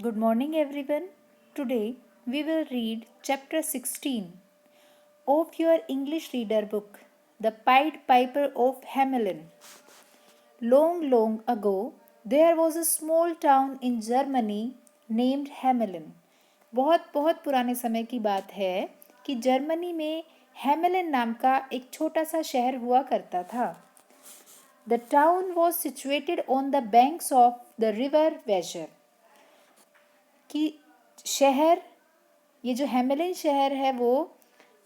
Good morning, everyone. Today we will read chapter 16 of your English reader book, The Pied Piper of Hamelin. Long, long ago, there was a small town in Germany named Hamelin. बहुत बहुत पुराने समय की बात है कि Germany में हैमेलिन नाम का एक छोटा सा शहर हुआ करता था. The town was situated on the banks of the river Weser. कि शहर, ये जो हैमेलिन शहर है वो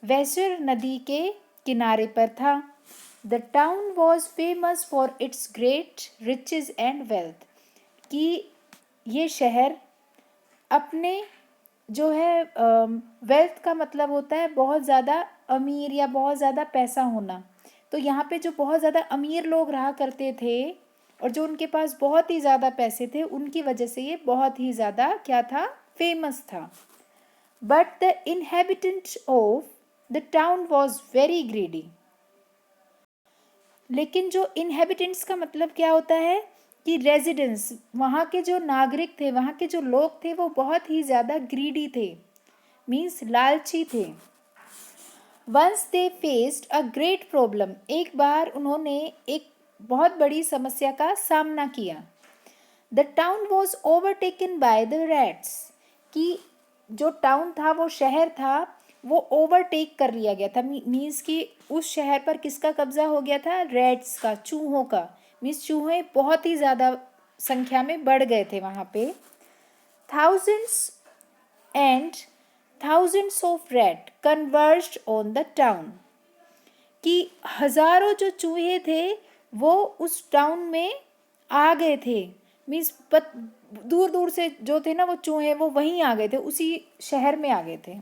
वेसर नदी के किनारे पर था. The town was famous for its great riches and wealth. कि ये शहर अपने जो है वेल्थ का मतलब होता है बहुत ज़्यादा अमीर या बहुत ज़्यादा पैसा होना. तो यहाँ पे जो बहुत ज़्यादा अमीर लोग रहा करते थे और जो उनके पास बहुत ही ज़्यादा पैसे थे, उनकी वजह से ये बहुत ही ज़्यादा क्या था, फेमस था. But the inhabitant of the town was very greedy. लेकिन जो इनहेबिटेंट्स का मतलब क्या होता है कि रेजिडेंट्स, वहाँ के जो नागरिक थे, वहाँ के जो लोग थे, वो बहुत ही ज़्यादा ग्रीडी थे, मीन्स लालची थे. Once they faced a great problem. एक बार उन्होंने एक बहुत बड़ी समस्या का सामना किया. The town was overtaken by the rats. कि जो टाउन था, वो शहर था, वो ओवरटेक कर लिया गया था. मीन्स कि उस शहर पर किसका कब्जा हो गया था? रैट्स का, चूहों का. मीन्स चूहे बहुत ही ज़्यादा संख्या में बढ़ गए थे वहाँ पे. Thousands and thousands of rat converged on the town. कि हजारों जो चूहे थे वो उस टाउन में आ गए थे. मीन्स दूर दूर से जो थे ना वो चूहे, वो वहीं आ गए थे, उसी शहर में आ गए थे.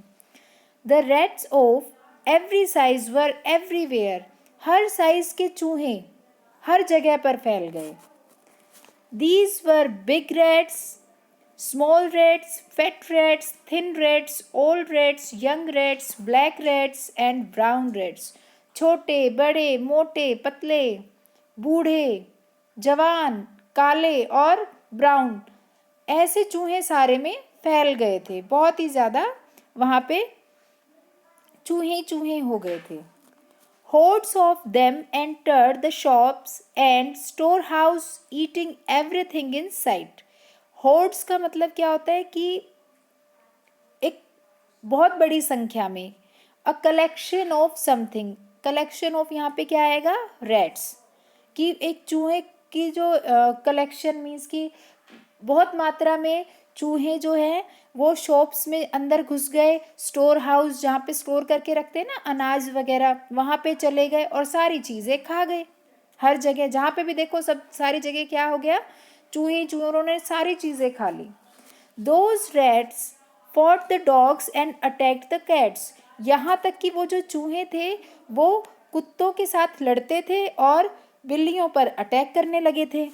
The rats of every size were everywhere. Her size के चूहे हर जगह पर फैल गए. These were big rats, small rats, fat rats, thin rats, old rats, young rats, black rats and brown rats. छोटे, बड़े, मोटे, पतले, बूढ़े, जवान, काले और ब्राउन, ऐसे चूहे सारे में फैल गए थे. बहुत ही ज़्यादा वहाँ पे चूहे चूहे हो गए थे. Hordes of them entered the shops and storehouse, eating everything in sight. Hordes का मतलब क्या होता है कि एक बहुत बड़ी संख्या में. A collection of something. Collection of यहाँ पे क्या आएगा? रैट्स. कि एक चूहे की जो कलेक्शन, मीन्स कि बहुत मात्रा में चूहे जो है वो शॉप्स में अंदर घुस गए. स्टोर हाउस, जहाँ पे स्टोर करके रखते हैं ना अनाज वगैरह, वहाँ पे चले गए और सारी चीज़ें खा गए. हर जगह जहाँ पे भी देखो, सब सारी जगह क्या हो गया? चूहे चूहों ने सारी चीज़ें खा ली. Those rats fought the dogs and attacked the cats. यहाँ तक कि वो जो चूहे थे वो कुत्तों के साथ लड़ते थे और बिल्लियों पर अटैक करने लगे थे.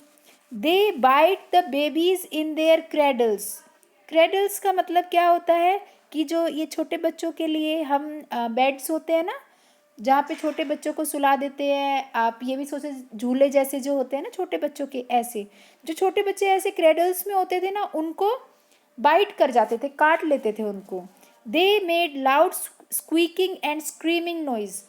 They bite the babies in their cradles. Cradles का मतलब क्या होता है कि जो ये छोटे बच्चों के लिए हम बेड्स होते हैं ना, जहाँ पे छोटे बच्चों को सुला देते हैं. आप ये भी सोचे झूले जैसे जो होते हैं ना छोटे बच्चों के, ऐसे जो छोटे बच्चे ऐसे क्रेडल्स में होते थे ना, उनको बाइट कर जाते थे, काट लेते थे उनको. They made loud squeaking and screaming noise.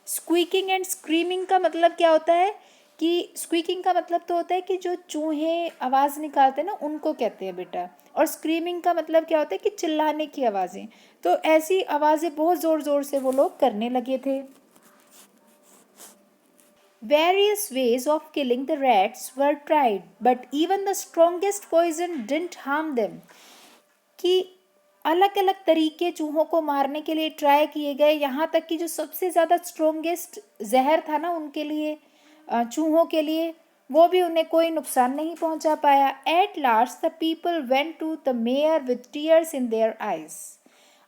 Squeaking and screaming का मतलब क्या होता है कि स्क्वीकिंग का मतलब तो होता है कि जो चूहे आवाज़ निकालते हैं ना, उनको कहते हैं बेटा. और स्क्रीमिंग का मतलब क्या होता है कि चिल्लाने की आवाज़ें. तो ऐसी आवाज़ें बहुत ज़ोर ज़ोर से वो लोग करने लगे थे. Various ways of killing the rats were tried, but even the strongest poison didn't harm them. कि अलग अलग तरीके चूहों को मारने के लिए ट्राई किए गए, यहाँ तक कि जो सबसे ज़्यादा स्ट्रोंगेस्ट जहर था ना उनके लिए, चूहों के लिए, वो भी उन्हें कोई नुकसान नहीं पहुंचा पाया. At last the people went to the mayor with tears in their eyes.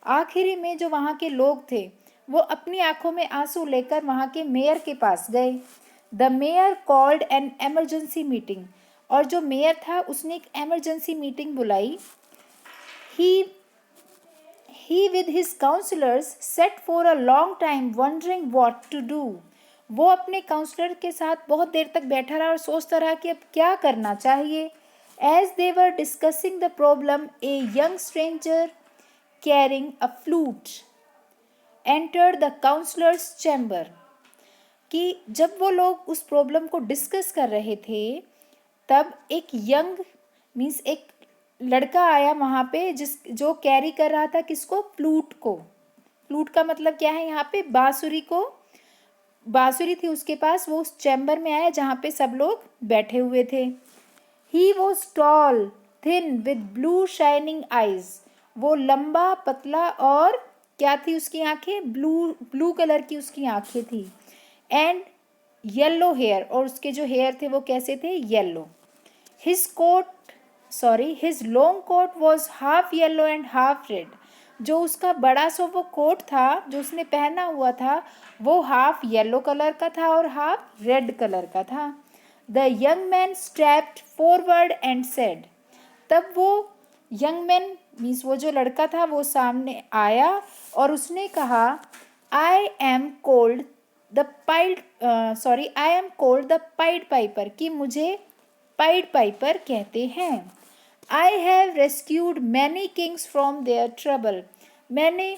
आखिरी में जो वहाँ के लोग थे वो अपनी आंखों में आंसू लेकर वहाँ के मेयर के पास गए. The mayor called an emergency meeting. और जो मेयर था उसने एक एमरजेंसी मीटिंग बुलाई. He with his counselors sat for a long time wondering what to do. वो अपने काउंसलर के साथ बहुत देर तक बैठा रहा और सोचता रहा कि अब क्या करना चाहिए. As they were discussing the problem, a young stranger carrying a flute entered the counselor's chamber. कि जब वो लोग उस प्रॉब्लम को डिस्कस कर रहे थे तब एक यंग मीन्स एक लड़का आया वहाँ पे जो कैरी कर रहा था किसको, फ्लूट को। फ्लूट का मतलब क्या है यहाँ पे, बांसुरी को, बांसुरी थी उसके पास, वो उस चैम्बर में आया जहाँ पे सब लोग बैठे हुए थे। He was tall thin with blue shining eyes, वो लंबा पतला और क्या थी उसकी आंखें, ब्लू कलर की उसकी आंखें थी। एंड येलो हेयर, और उसके जो हेयर थे वो कैसे थे, yellow. His long coat was half yellow and half red, जो उसका बड़ा सा वो कोट था जो उसने पहना हुआ था वो हाफ येलो कलर का था और हाफ रेड कलर का था। The young man stepped forward and said, तब वो यंग मैन मीन्स वो जो लड़का था वो सामने आया और उसने कहा, I am called the pied piper, कि मुझे पाइड पाइपर कहते हैं। I have rescued many kings from their trouble, मैंने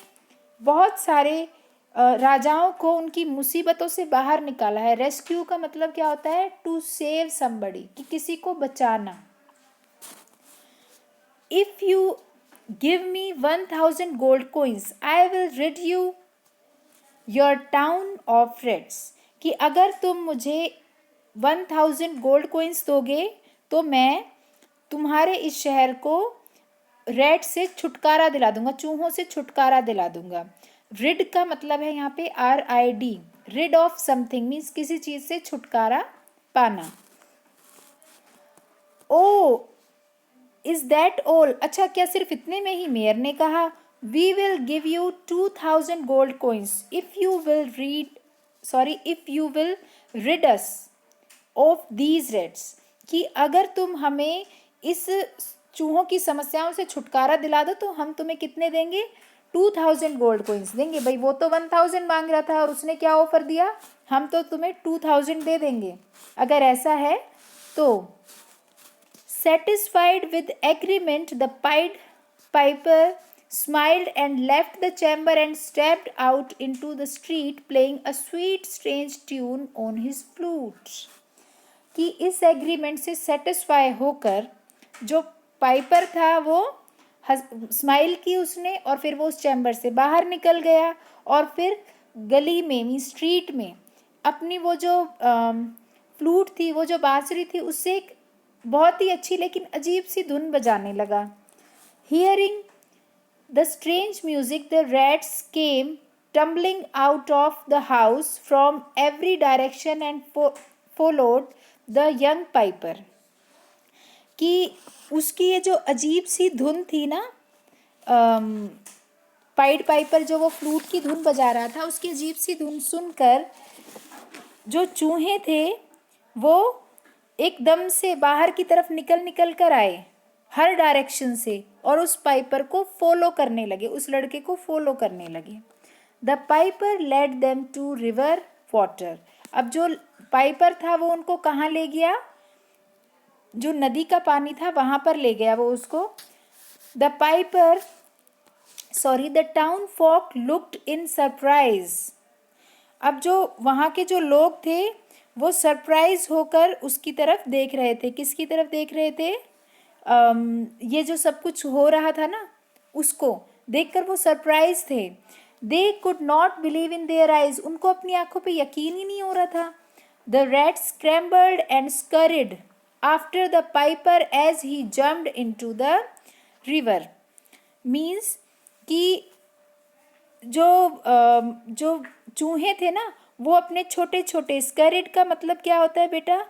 बहुत सारे राजाओं को उनकी मुसीबतों से बाहर निकाला है। रेस्क्यू का मतलब क्या होता है, टू सेव समबडी, कि किसी को बचाना। If you give me 1000 gold coins I will rid you your town of rats, कि अगर तुम मुझे 1000 गोल्ड कोइंस दोगे तो मैं तुम्हारे इस शहर को रेड से छुटकारा दिला दूंगा, चूहों से छुटकारा दिला दूंगा। रिड का मतलब है यहाँ पे RID, rid of something means किसी चीज से छुटकारा पाना। ओ इज दैट ऑल, अच्छा क्या सिर्फ इतने में ही, मेयर ने कहा। We will give you 2000 gold coins if you will rid us of these rats, कि अगर तुम हमें इस चूहों की समस्याओं से छुटकारा दिला दो तो हम तुम्हें कितने देंगे, 2000 गोल्ड कोइंस देंगे। भाई वो तो 1000 मांग रहा था और उसने क्या ऑफर दिया, हम तो तुम्हें 2000 दे देंगे अगर ऐसा है तो। Satisfied with agreement the pied Piper smiled and left the chamber and stepped out into the street playing a sweet strange tune on his flute, कि इस एग्रीमेंट से सेटिस्फाई होकर जो पाइपर था वो स्माइल की उसने और फिर वो उस चैम्बर से बाहर निकल गया और फिर गली में मीन स्ट्रीट में अपनी वो जो फ्लूट थी, वो जो बांसुरी थी, उससे एक बहुत ही अच्छी लेकिन अजीब सी धुन बजाने लगा। Hearing the strange music, the rats came tumbling out of the house from every direction and followed the young piper, कि उसकी ये जो अजीब सी धुन थी ना, पाइड पाइपर जो वो फ्लूट की धुन बजा रहा था, उसकी अजीब सी धुन सुनकर जो चूहे थे वो एकदम से बाहर की तरफ निकल कर आए हर डायरेक्शन से और उस पाइपर को फॉलो करने लगे, उस लड़के को फॉलो करने लगे। The piper led them to river water, अब जो पाइपर था वो उनको कहाँ ले गया, जो नदी का पानी था वहां पर ले गया वो उसको। The town folk looked in surprise, अब जो वहाँ के जो लोग थे वो सरप्राइज होकर उसकी तरफ देख रहे थे। किसकी तरफ देख रहे थे, ये जो सब कुछ हो रहा था ना उसको देखकर वो सरप्राइज थे। They could not believe in their eyes, उनको अपनी आंखों पे यकीन ही नहीं हो रहा था। The rats scrambled and scurried after the piper as he jumped into the river, means कि जो चूहे थे ना वो अपने छोटे छोटे, स्करिड का मतलब क्या होता है बेटा,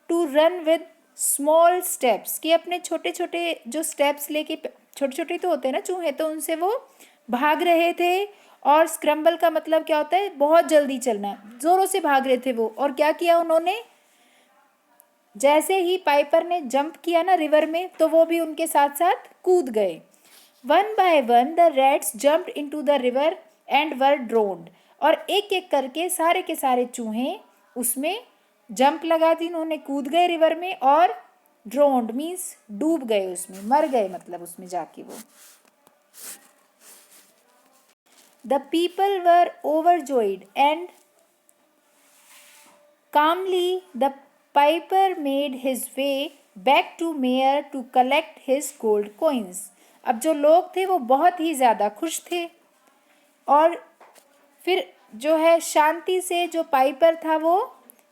to run with small steps, कि अपने छोटे छोटे जो स्टेप्स लेके, छोटे छोटे तो होते हैं ना चूहे, तो उनसे वो भाग रहे थे। और स्क्रम्बल का मतलब क्या होता है, बहुत जल्दी चलना, जोरों से भाग रहे थे वो। और क्या किया उन्होंने, जैसे ही पाइपर ने जंप किया ना रिवर में तो वो भी उनके साथ साथ कूद गए। One by one the rats jumped into the river and were drowned, और एक एक करके सारे के सारे चूहे उसमें जंप लगा दी उन्होंने, कूद गए रिवर में और ड्रोन्ड मीन्स डूब गए उसमें, मर गए मतलब उसमें जाके वो। The people were overjoyed and calmly the piper made his way back to mayor to collect his gold coins। अब जो लोग थे वो बहुत ही ज़्यादा खुश थे और फिर जो है शांति से जो पाइपर था वो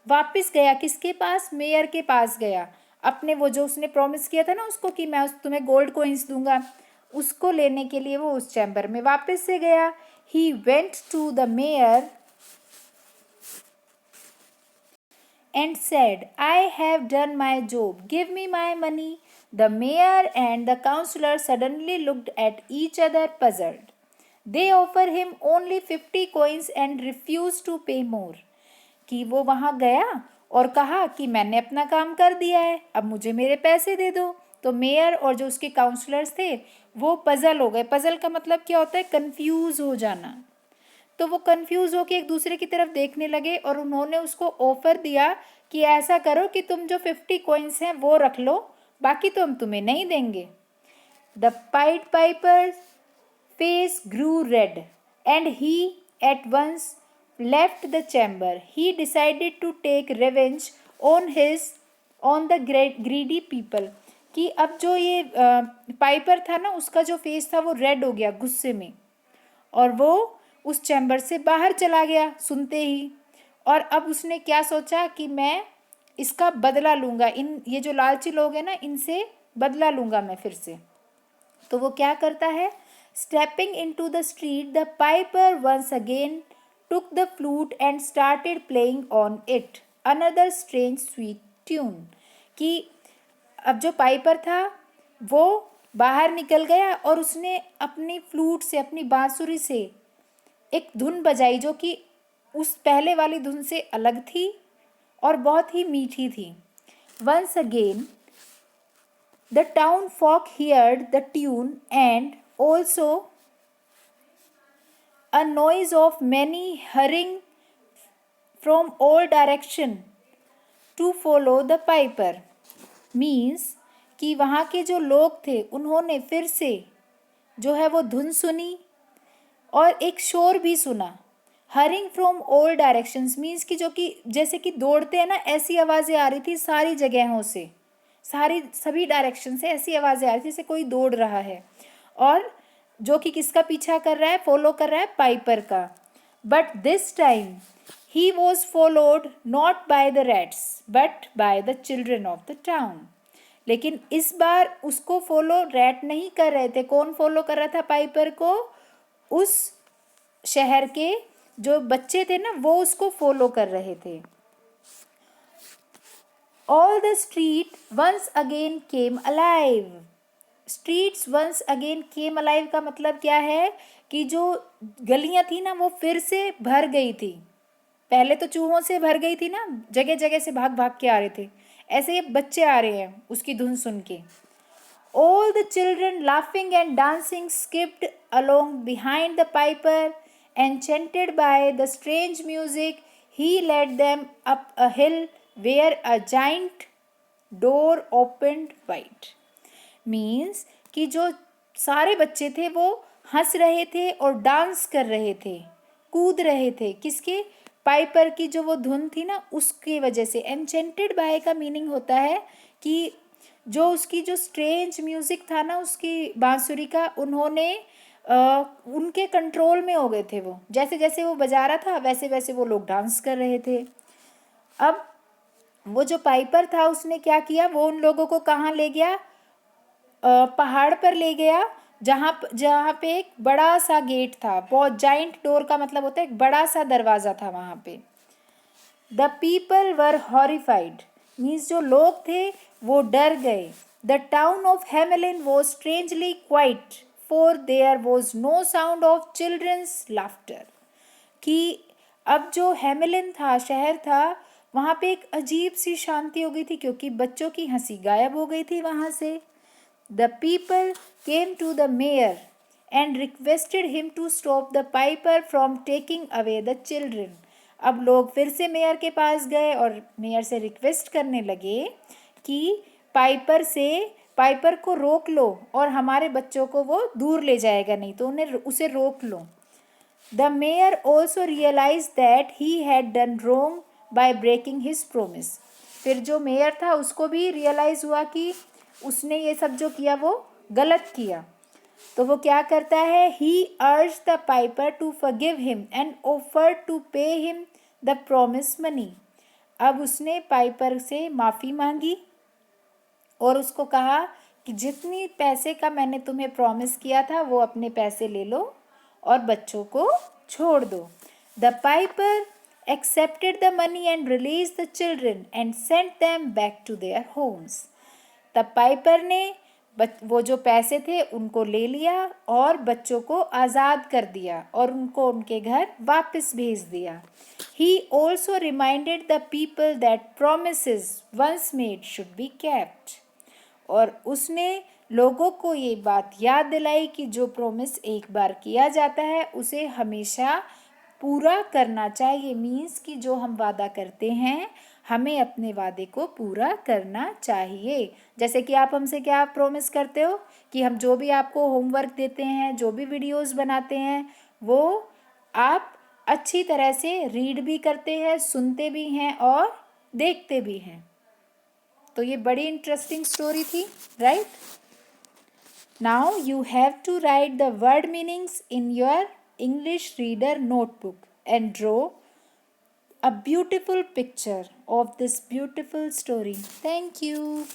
वापस गया किसके पास, मेयर के पास गया, अपने वो जो उसने प्रॉमिस किया था ना उसको कि मैं तुम्हें गोल्ड कॉइन्स दूंगा, उसको लेने के लिए वो उस चैम्बर में वापस से गया। He went to the mayor and said, I have done my job, give me my money. The mayor and the councillor suddenly looked at each other puzzled. They offer him only 50 coins and refuse to pay more। कि वो वहाँ गया और कहा कि मैंने अपना काम कर दिया है, अब मुझे मेरे पैसे दे दो। तो मेयर और जो उसके काउंसलर्स थे वो पजल हो गए। पजल का मतलब क्या होता है, कंफ्यूज हो जाना। तो वो कंफ्यूज होकर एक दूसरे की तरफ देखने लगे और उन्होंने उसको ऑफर दिया कि ऐसा करो कि तुम जो 50 कॉइन्स हैं वो रख लो, बाकी तो हम तुम्हें नहीं देंगे। The pied piper face grew red and he at once left the chamber. He decided to take revenge on the greedy people. कि अब जो ये पाइपर था ना उसका जो फेस था वो रेड हो गया गुस्से में और वो उस चैम्बर से बाहर चला गया सुनते ही। और अब उसने क्या सोचा कि मैं इसका बदला लूँगा, ये जो लालची लोग हैं ना इनसे बदला लूँगा मैं फिर से। तो वो क्या करता है, stepping into the street the piper once again took the flute and started playing on it another strange sweet tune. कि अब जो पाइपर था वो बाहर निकल गया और उसने अपनी फ्लूट से, अपनी बांसुरी से एक धुन बजाई जो कि उस पहले वाली धुन से अलग थी और बहुत ही मीठी थी। Once again the town folk heard the tune and also a noise of many hurrying from all direction to follow the piper। Means कि वहाँ के जो लोग थे उन्होंने फिर से जो है वो धुन सुनी और एक शोर भी सुना। Hurrying from all directions means कि जो कि जैसे कि दौड़ते हैं ना, ऐसी आवाज़ें आ रही थी सारी जगहों से, सभी डायरेक्शन से ऐसी आवाज़ें आ रही थी जैसे कोई दौड़ रहा है और जो कि किसका पीछा कर रहा है, फॉलो कर रहा है, पाइपर का। But this time he was followed not by the rats but by the children of the town. लेकिन इस बार उसको फॉलो रैट नहीं कर रहे थे। कौन फॉलो कर रहा था पाइपर को? उस शहर के जो बच्चे थे ना वो उसको फॉलो कर रहे थे। All the street once again came alive। Streets once again came alive का मतलब क्या है कि जो गलियां थी ना वो फिर से भर गई थी। पहले तो चूहों से भर गई थी ना, जगह जगह से भाग भाग के आ रहे थे, ऐसे ये बच्चे आ रहे हैं उसकी धुन सुन के। All the children laughing and dancing skipped along behind the piper, enchanted by the strange music. He led them up a hill where a giant door opened wide। Means कि जो सारे बच्चे थे वो हंस रहे थे और डांस कर रहे थे, कूद रहे थे, किसके? पाइपर की जो वो धुन थी ना उसकी वजह से। एन्चेंटेड बाय का मीनिंग होता है कि जो उसकी जो स्ट्रेंज म्यूज़िक था ना उसकी बांसुरी का, उन्होंने उनके कंट्रोल में हो गए थे। वो जैसे जैसे वो बजा रहा था वैसे वैसे वो लोग डांस कर रहे थे। अब वो जो पाइपर था उसने क्या किया, वो उन लोगों को कहाँ ले गया? पहाड़ पर ले गया जहाँ पे एक बड़ा सा गेट था। बहुत जाइंट डोर का मतलब होता है एक बड़ा सा दरवाज़ा था वहाँ पे। The people were horrified means जो लोग थे वो डर गए। The town of Hamelin was strangely quiet for there was no sound of children's laughter. कि अब जो हेमेलिन था, शहर था, वहाँ पे एक अजीब सी शांति हो गई थी क्योंकि बच्चों की हंसी गायब हो गई थी वहाँ से। The people came to the mayor and requested him to stop the piper from taking away the children। अब लोग फिर से मेयर के पास गए और मेयर से रिक्वेस्ट करने लगे कि पाइपर को रोक लो और हमारे बच्चों को वो दूर ले जाएगा नहीं, तो उसे रोक लो। The mayor also realised that he had done wrong by breaking his promise. फिर जो मेयर था उसको भी रियलाइज हुआ कि उसने ये सब जो किया वो गलत किया। तो वो क्या करता है, he urged the piper to forgive him and offer to pay him the promise money. अब उसने पाइपर से माफ़ी मांगी और उसको कहा कि जितनी पैसे का मैंने तुम्हें प्रॉमिस किया था वो अपने पैसे ले लो और बच्चों को छोड़ दो। The Piper accepted the money and released the children and sent them back to their homes। तब पाइपर ने वो जो पैसे थे उनको ले लिया और बच्चों को आज़ाद कर दिया और उनको उनके घर वापस भेज दिया। He also reminded the people that promises once made should be kept। और उसने लोगों को ये बात याद दिलाई कि जो प्रॉमिस एक बार किया जाता है उसे हमेशा पूरा करना चाहिए। मीन्स कि जो हम वादा करते हैं हमें अपने वादे को पूरा करना चाहिए। जैसे कि आप हमसे क्या प्रॉमिस करते हो कि हम जो भी आपको होमवर्क देते हैं, जो भी वीडियोस बनाते हैं, वो आप अच्छी तरह से रीड भी करते हैं, सुनते भी हैं और देखते भी हैं। तो ये बड़ी इंटरेस्टिंग स्टोरी थी, right? Now you have to write the word meanings in your English reader notebook and draw a beautiful picture of this beautiful story. Thank you.